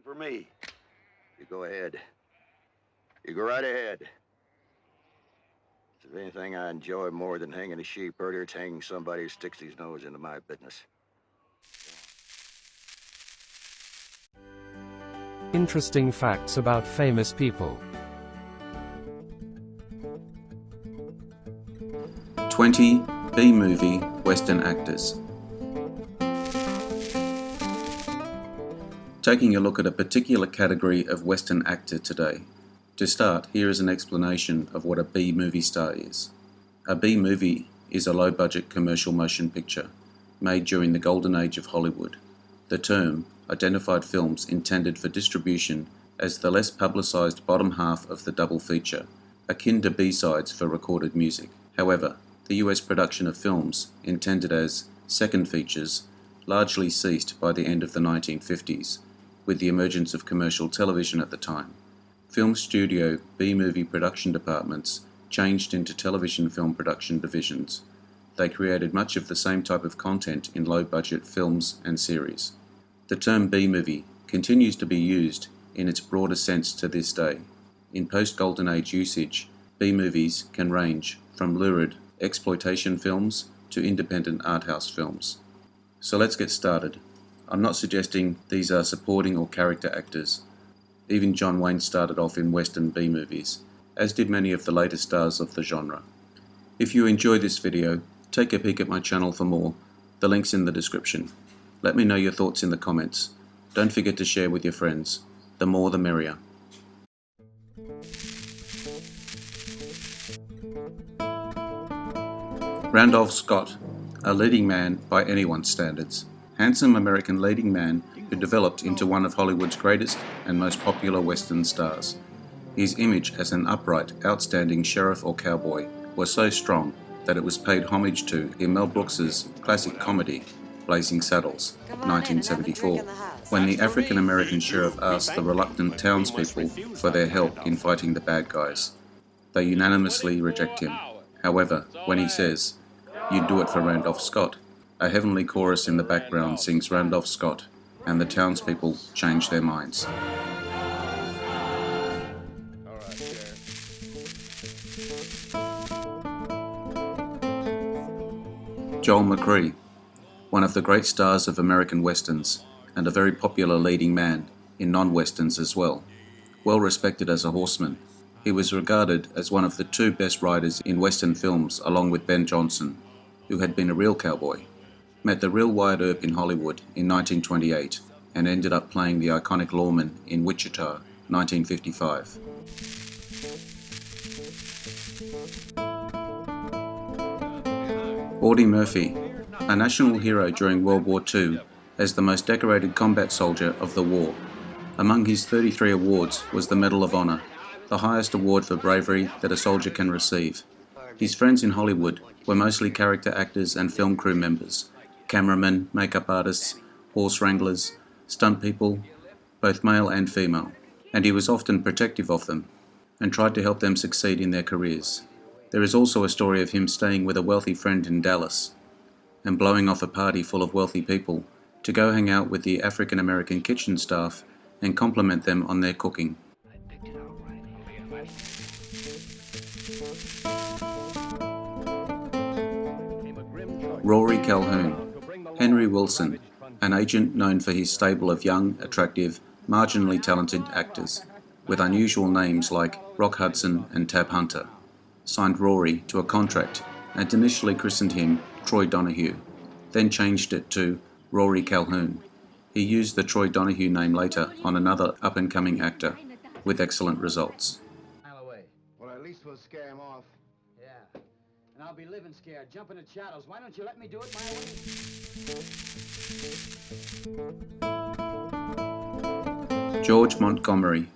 For me. You go ahead. You go right ahead. If there's anything I enjoy more than hanging a sheep herder, it's hanging somebody who sticks his nose into my business. Interesting facts about famous people. 20 B-movie Western actors. Taking a look at a particular category of Western actor today. To start, here is an explanation of what a B-movie star is. A B-movie is a low-budget commercial motion picture made during the golden age of Hollywood. The term identified films intended for distribution as the less publicized bottom half of the double feature, akin to B-sides for recorded music. However, the US production of films intended as second features largely ceased by the end of the 1950s, with the emergence of commercial television at the time. Film studio B-movie production departments changed into television film production divisions. They created much of the same type of content in low-budget films and series. The term B-movie continues to be used in its broader sense to this day. In post-Golden Age usage, B-movies can range from lurid exploitation films to independent arthouse films. So let's get started. I'm not suggesting these are supporting or character actors. Even John Wayne started off in Western B-movies, as did many of the later stars of the genre. If you enjoy this video, take a peek at my channel for more. The link's in the description. Let me know your thoughts in the comments. Don't forget to share with your friends. The more the merrier. Randolph Scott, a leading man by anyone's standards. Handsome American leading man who developed into one of Hollywood's greatest and most popular Western stars. His image as an upright, outstanding sheriff or cowboy was so strong that it was paid homage to in Mel Brooks's classic comedy, Blazing Saddles, 1974, when the African-American sheriff asked the reluctant townspeople for their help in fighting the bad guys. They unanimously reject him. However, when he says, "You'd do it for Randolph Scott," a heavenly chorus in the background sings Randolph Scott, and the townspeople change their minds. Joel McCrea, one of the great stars of American westerns, and a very popular leading man in non-westerns as well. Well respected as a horseman, he was regarded as one of the two best riders in western films along with Ben Johnson, who had been a real cowboy. Met the real Wyatt Earp in Hollywood in 1928 and ended up playing the iconic lawman in Wichita, 1955. Audie Murphy, a national hero during World War II as the most decorated combat soldier of the war. Among his 33 awards was the Medal of Honor, the highest award for bravery that a soldier can receive. His friends in Hollywood were mostly character actors and film crew members, cameramen, makeup artists, horse wranglers, stunt people, both male and female, and he was often protective of them and tried to help them succeed in their careers. There is also a story of him staying with a wealthy friend in Dallas and blowing off a party full of wealthy people to go hang out with the African-American kitchen staff and compliment them on their cooking. Rory Calhoun, Henry Wilson, an agent known for his stable of young, attractive, marginally talented actors, with unusual names like Rock Hudson and Tab Hunter, signed Rory to a contract and initially christened him Troy Donahue, then changed it to Rory Calhoun. He used the Troy Donahue name later on another up-and-coming actor, with excellent results. Well, at least we'll scare him off. Yeah, and I'll be living scared, jumping at shadows. Why don't you let me do it my way? George Montgomery,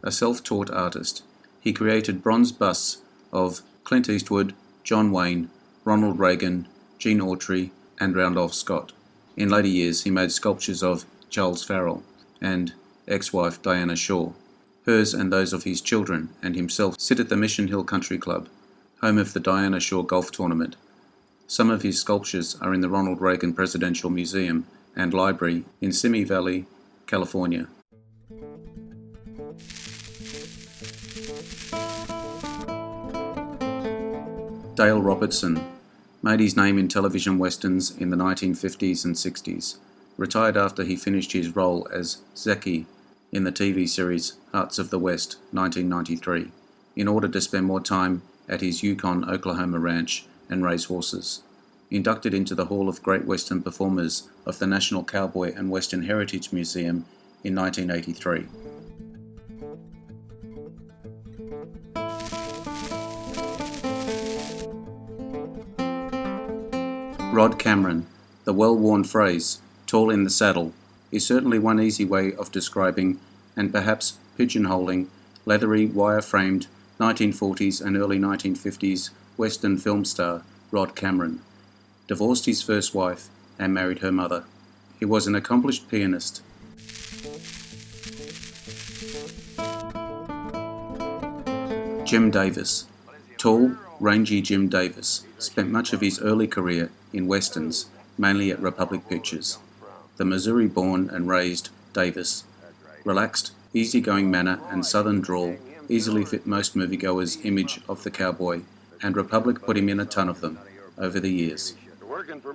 a self-taught artist. He created bronze busts of Clint Eastwood, John Wayne, Ronald Reagan, Gene Autry, and Randolph Scott. In later years, he made sculptures of Charles Farrell and ex-wife Diana Shaw. Hers and those of his children and himself sit at the Mission Hill Country Club, home of the Diana Shaw Golf Tournament. Some of his sculptures are in the Ronald Reagan Presidential Museum and Library in Simi Valley, California. Dale Robertson made his name in television westerns in the 1950s and 60s, retired after he finished his role as Zeki in the TV series Hearts of the West, 1993, in order to spend more time at his Yukon, Oklahoma ranch and raise horses. Inducted into the Hall of Great Western Performers of the National Cowboy and Western Heritage Museum in 1983. Rod Cameron, the well-worn phrase, tall in the saddle, is certainly one easy way of describing and perhaps pigeonholing leathery, wire-framed 1940s and early 1950s Western film star Rod Cameron. Divorced his first wife and married her mother. He was an accomplished pianist. Jim Davis. Tall, rangy Jim Davis spent much of his early career in westerns, mainly at Republic Pictures. The Missouri-born and raised Davis, relaxed, easygoing manner and southern drawl easily fit most moviegoers' image of the cowboy, and Republic put him in a ton of them over the years.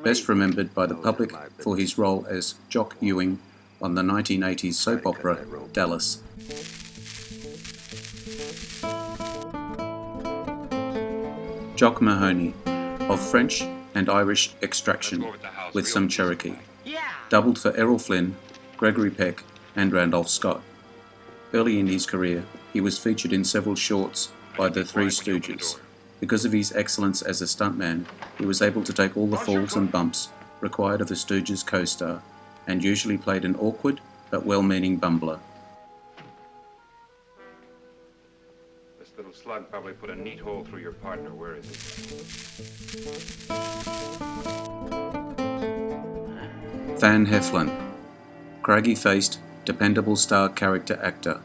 Best remembered by the public for his role as Jock Ewing on the 1980s soap opera Dallas. Jock Mahoney, of French and Irish extraction, with some Cherokee. Doubled for Errol Flynn, Gregory Peck and Randolph Scott. Early in his career, he was featured in several shorts by the Three Stooges. Because of his excellence as a stuntman, he was able to take all the falls and bumps required of a Stooges co-star, and usually played an awkward but well-meaning bumbler. This little slug probably put a neat hole through your partner. Where is it? Van Heflin. Craggy-faced, dependable star character actor.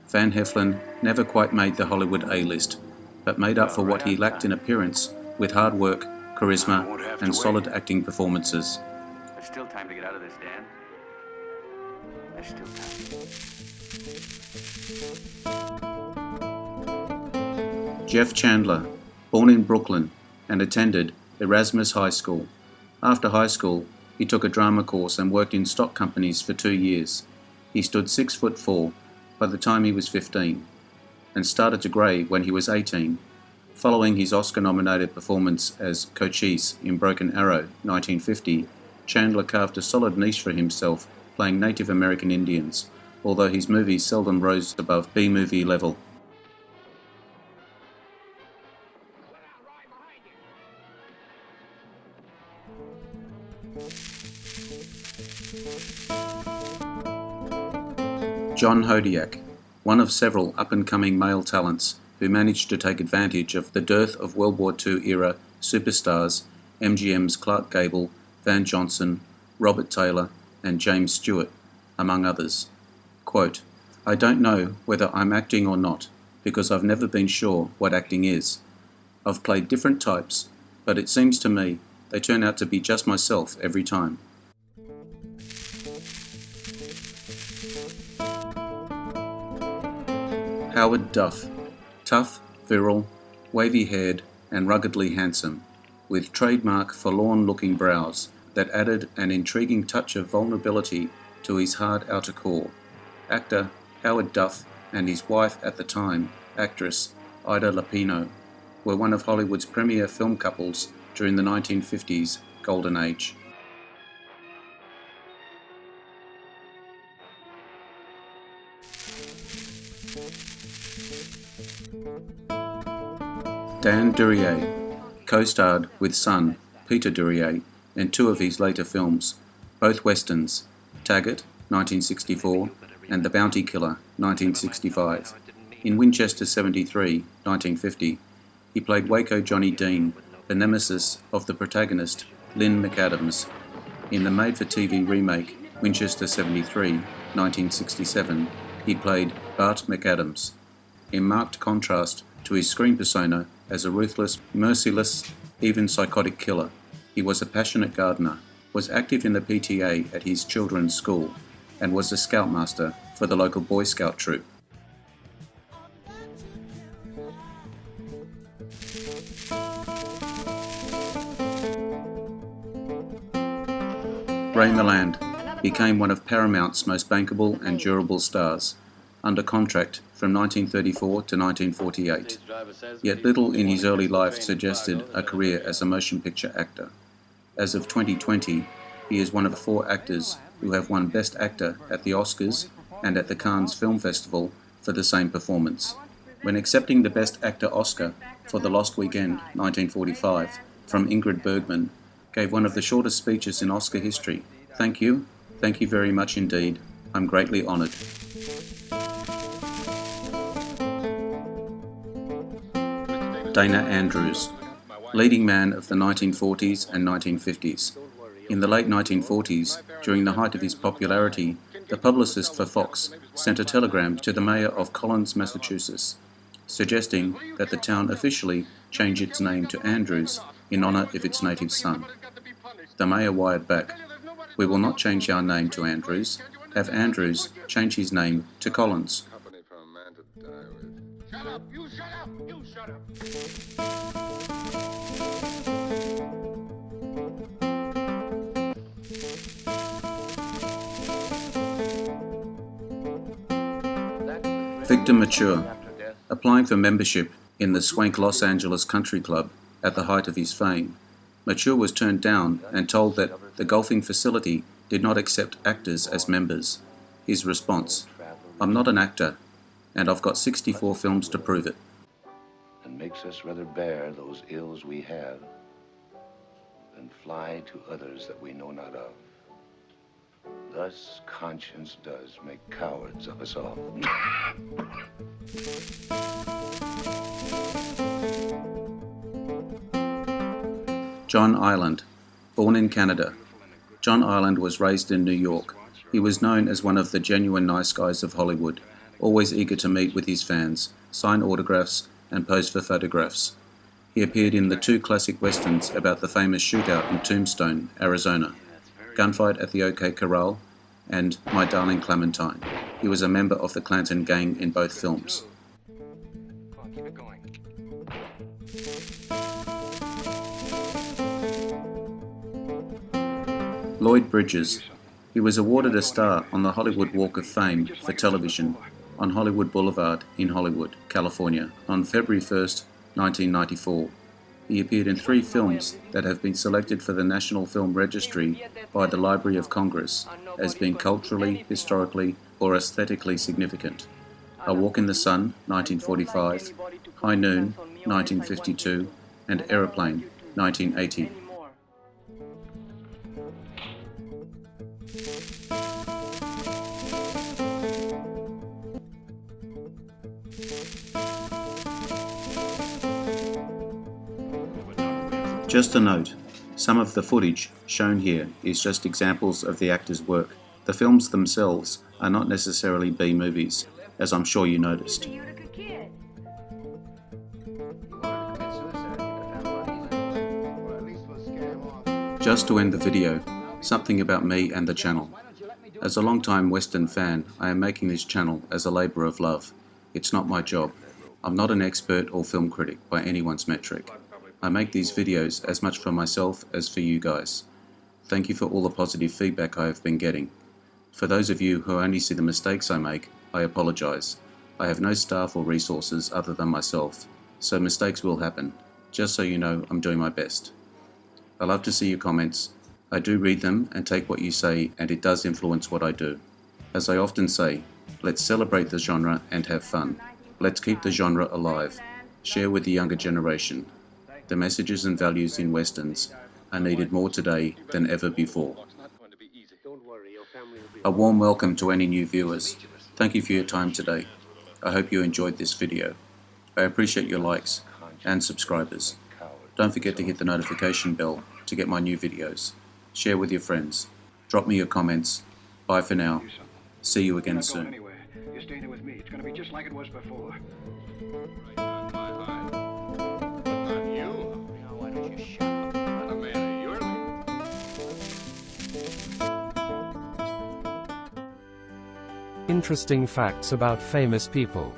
Van Heflin never quite made the Hollywood A-list, but made up for what he lacked in appearance with hard work, charisma, and solid acting performances. There's still time to get out of this, Dan. There's still time. Jeff Chandler, born in Brooklyn and attended Erasmus High School. After high school, he took a drama course and worked in stock companies for 2 years. He stood 6'4" by the time he was 15, and started to grey when he was 18. Following his Oscar-nominated performance as Cochise in Broken Arrow, 1950, Chandler carved a solid niche for himself playing Native American Indians, although his movies seldom rose above B-movie level. John Hodiak, one of several up-and-coming male talents who managed to take advantage of the dearth of World War II-era superstars MGM's Clark Gable, Van Johnson, Robert Taylor, and James Stewart, among others. Quote, "I don't know whether I'm acting or not, because I've never been sure what acting is. I've played different types, but it seems to me they turn out to be just myself every time." Howard Duff. Tough, virile, wavy-haired, and ruggedly handsome, with trademark forlorn-looking brows that added an intriguing touch of vulnerability to his hard outer core. Actor Howard Duff and his wife at the time, actress Ida Lupino, were one of Hollywood's premier film couples during the 1950s Golden Age. Dan Duryea co-starred with son Peter Duryea in 2 of his later films, both westerns, Taggart, 1964, and The Bounty Killer, 1965. In Winchester 73, 1950, he played Waco Johnny Dean, the nemesis of the protagonist, Lynn McAdams. In the made-for-TV remake, Winchester 73, 1967, he played Bart McAdams. In marked contrast to his screen persona as a ruthless, merciless, even psychotic killer, he was a passionate gardener, was active in the PTA at his children's school, and was a scoutmaster for the local Boy Scout troop. Ray Milland became one of Paramount's most bankable and durable stars, under contract from 1934 to 1948. Yet little in his early life suggested a career as a motion picture actor. As of 2020, he is one of 4 actors who have won Best Actor at the Oscars and at the Cannes Film Festival for the same performance. When accepting the Best Actor Oscar for The Lost Weekend, 1945, from Ingrid Bergman, gave one of the shortest speeches in Oscar history. Thank you very much indeed. I'm greatly honoured. Dana Andrews, leading man of the 1940s and 1950s. In the late 1940s, during the height of his popularity, the publicist for Fox sent a telegram to the mayor of Collins, Massachusetts, suggesting that the town officially change its name to Andrews in honour of its native son. The mayor wired back, "We will not change our name to Andrews. Have Andrews change his name to Collins." Shut up! You shut up! You shut up! Victor Mature, applying for membership in the swank Los Angeles Country Club at the height of his fame, Mature was turned down and told that the golfing facility did not accept actors as members. His response, "I'm not an actor, and I've got 64 films to prove it." And makes us rather bear those ills we have than fly to others that we know not of. Thus conscience does make cowards of us all. John Ireland, born in Canada. John Ireland was raised in New York. He was known as one of the genuine nice guys of Hollywood, always eager to meet with his fans, sign autographs, and pose for photographs. He appeared in the 2 classic westerns about the famous shootout in Tombstone, Arizona, Gunfight at the OK Corral, and My Darling Clementine. He was a member of the Clanton gang in both films. Lloyd Bridges. He was awarded a star on the Hollywood Walk of Fame for television on Hollywood Boulevard in Hollywood, California, on February 1st, 1994. He appeared in 3 films that have been selected for the National Film Registry by the Library of Congress as being culturally, historically, or aesthetically significant. A Walk in the Sun, 1945, High Noon, 1952, and Aeroplane, 1980. Just a note, some of the footage shown here is just examples of the actor's work. The films themselves are not necessarily B movies, as I'm sure you noticed. Just to end the video, something about me and the channel. As a long-time Western fan, I am making this channel as a labour of love. It's not my job. I'm not an expert or film critic by anyone's metric. I make these videos as much for myself as for you guys. Thank you for all the positive feedback I have been getting. For those of you who only see the mistakes I make, I apologise. I have no staff or resources other than myself, so mistakes will happen. Just so you know, I'm doing my best. I love to see your comments. I do read them and take what you say, and it does influence what I do. As I often say, let's celebrate the genre and have fun. Let's keep the genre alive. Share with the younger generation. The messages and values in Westerns are needed more today than ever before. A warm welcome to any new viewers. Thank you for your time today. I hope you enjoyed this video. I appreciate your likes and subscribers. Don't forget to hit the notification bell to get my new videos. Share with your friends. Drop me your comments. Bye for now. See you again soon. You're staying here with me. It's going to be just like it was before. Interesting facts about famous people.